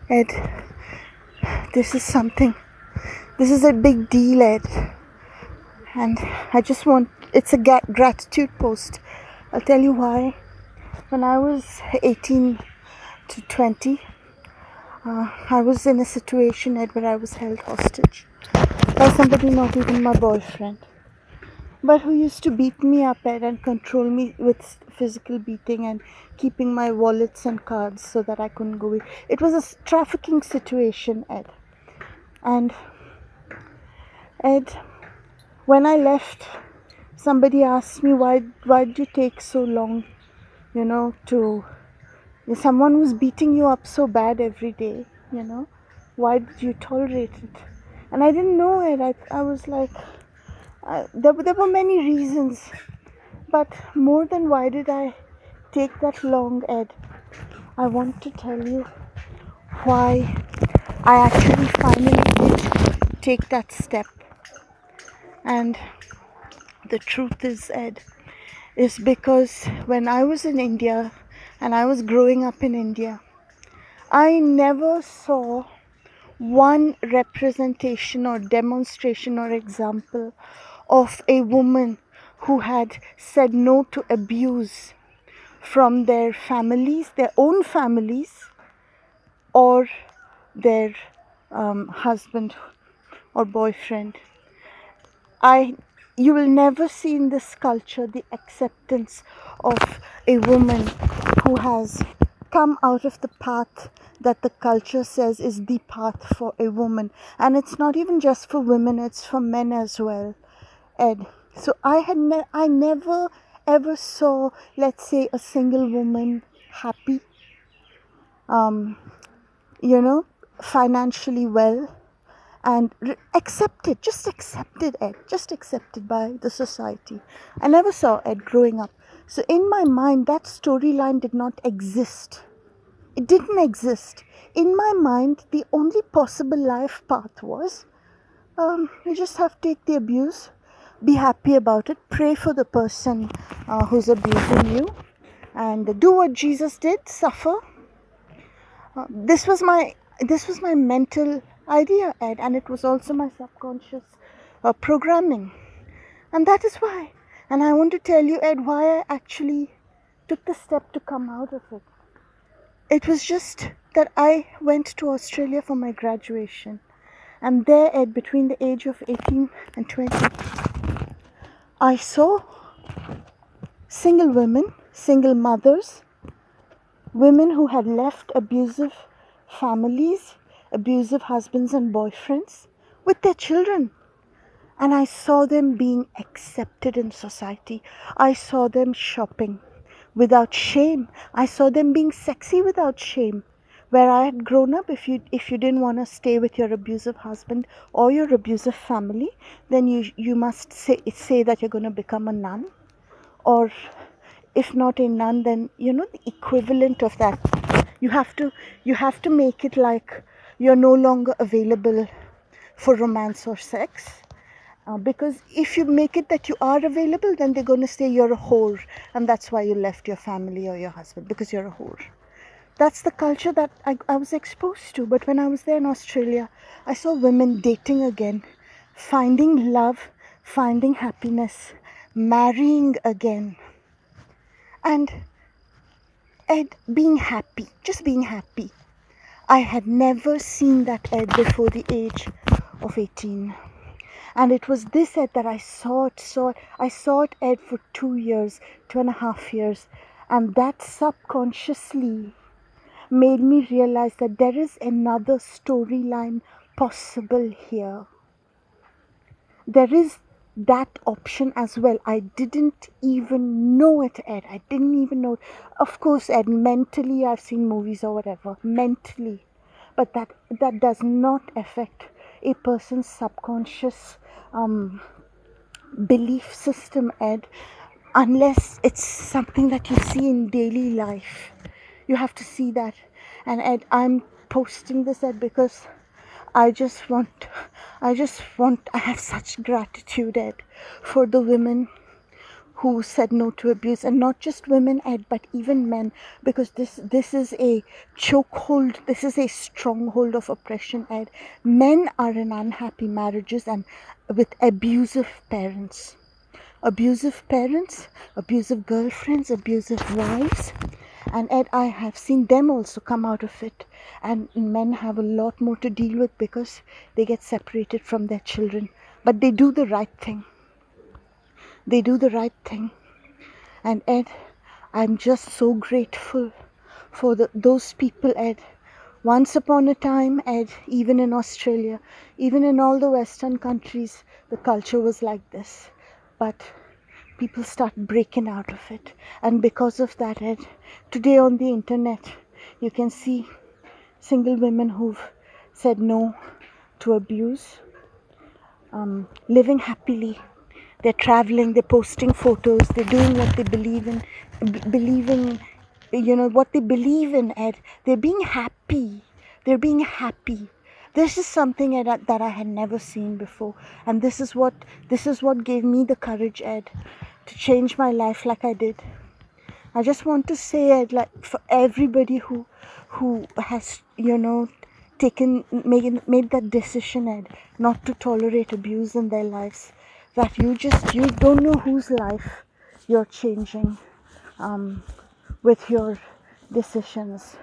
Ed, this is something. This is a big deal, Ed. And I just want. It's a gratitude post. I'll tell you why. When I was 18 to 20, I was in a situation, Ed, where I was held hostage by somebody not even my boyfriend, but who used to beat me up, Ed, and control me with physical beating and keeping my wallets and cards so that I couldn't go away. It was a trafficking situation, Ed. And Ed, when I left, somebody asked me why did you take so long, to someone was beating you up so bad every day, why did you tolerate it? And I didn't know it. I was like, there were many reasons, but more than why did I take that long, Ed, I want to tell you why I actually finally did take that step. And the truth is, Ed, is because when I was in India and I was growing up in India, I never saw one representation or demonstration or example of a woman who had said no to abuse from their families, their own families, or their husband or boyfriend. You will never see in this culture the acceptance of a woman who has come out of the path that the culture says is the path for a woman. And it's not even just for women, it's for men as well, Ed. So I never ever saw, let's say, a single woman happy, um, financially well, and accepted, Ed, just accepted by the society. I never saw Ed growing up. So in my mind, that storyline did not exist. It didn't exist. In my mind, the only possible life path was, you just have to take the abuse, be happy about it, pray for the person who's abusing you, and do what Jesus did, suffer. This was my mental idea, Ed, and it was also my subconscious programming, and that is why. And I want to tell you, Ed, why I actually took the step to come out of it. It was just that I went to Australia for my graduation, and there, Ed, between the age of 18 and 20, I saw single women, single mothers, women who had left abusive families, abusive husbands and boyfriends with their children. And I saw them being accepted in society. I saw them shopping without shame. I saw them being sexy without shame. Where I had grown up, if you didn't want to stay with your abusive husband or your abusive family, then you must say that you're going to become a nun, or if not a nun, then the equivalent of that. You have to make it like you're no longer available for romance or sex, because if you make it that you are available, then they're going to say you're a whore, and that's why you left your family or your husband, because you're a whore. That's the culture that I was exposed to. But when I was there in Australia, I saw women dating again, finding love, finding happiness, marrying again, and Ed, being happy, just being happy. I had never seen that, Ed, before the age of 18. And it was this, Ed, that I saw it, Ed, for 2 years, 2.5 years. And that subconsciously made me realize that there is another storyline possible here. There is that option as well. I didn't even know it, Ed. I didn't even know it. Of course, Ed, mentally I've seen movies or whatever, mentally. But that does not affect a person's subconscious belief system, Ed, unless it's something that you see in daily life. You have to see that. And Ed, I'm posting this, Ed, because I have such gratitude, Ed, for the women who said no to abuse, and not just women, Ed, but even men, because this is a chokehold, this is a stronghold of oppression, Ed. Men are in unhappy marriages and with abusive parents, abusive girlfriends, abusive wives. And Ed, I have seen them also come out of it. And men have a lot more to deal with because they get separated from their children. But they do the right thing. They do the right thing. And Ed, I'm just so grateful for those people, Ed. Once upon a time, Ed, even in Australia, even in all the Western countries, the culture was like this. But people start breaking out of it. And because of that, Ed, today on the internet, you can see single women who've said no to abuse, living happily. They're traveling, they're posting photos, they're doing what they believe in, believing, what they believe in, Ed. They're being happy. They're being happy. This is something, Ed, that I had never seen before. And this is what gave me the courage, Ed, to change my life like I did. I just want to say, Ed, like, for everybody who has, made that decision, Ed, not to tolerate abuse in their lives, that you don't know whose life you're changing with your decisions.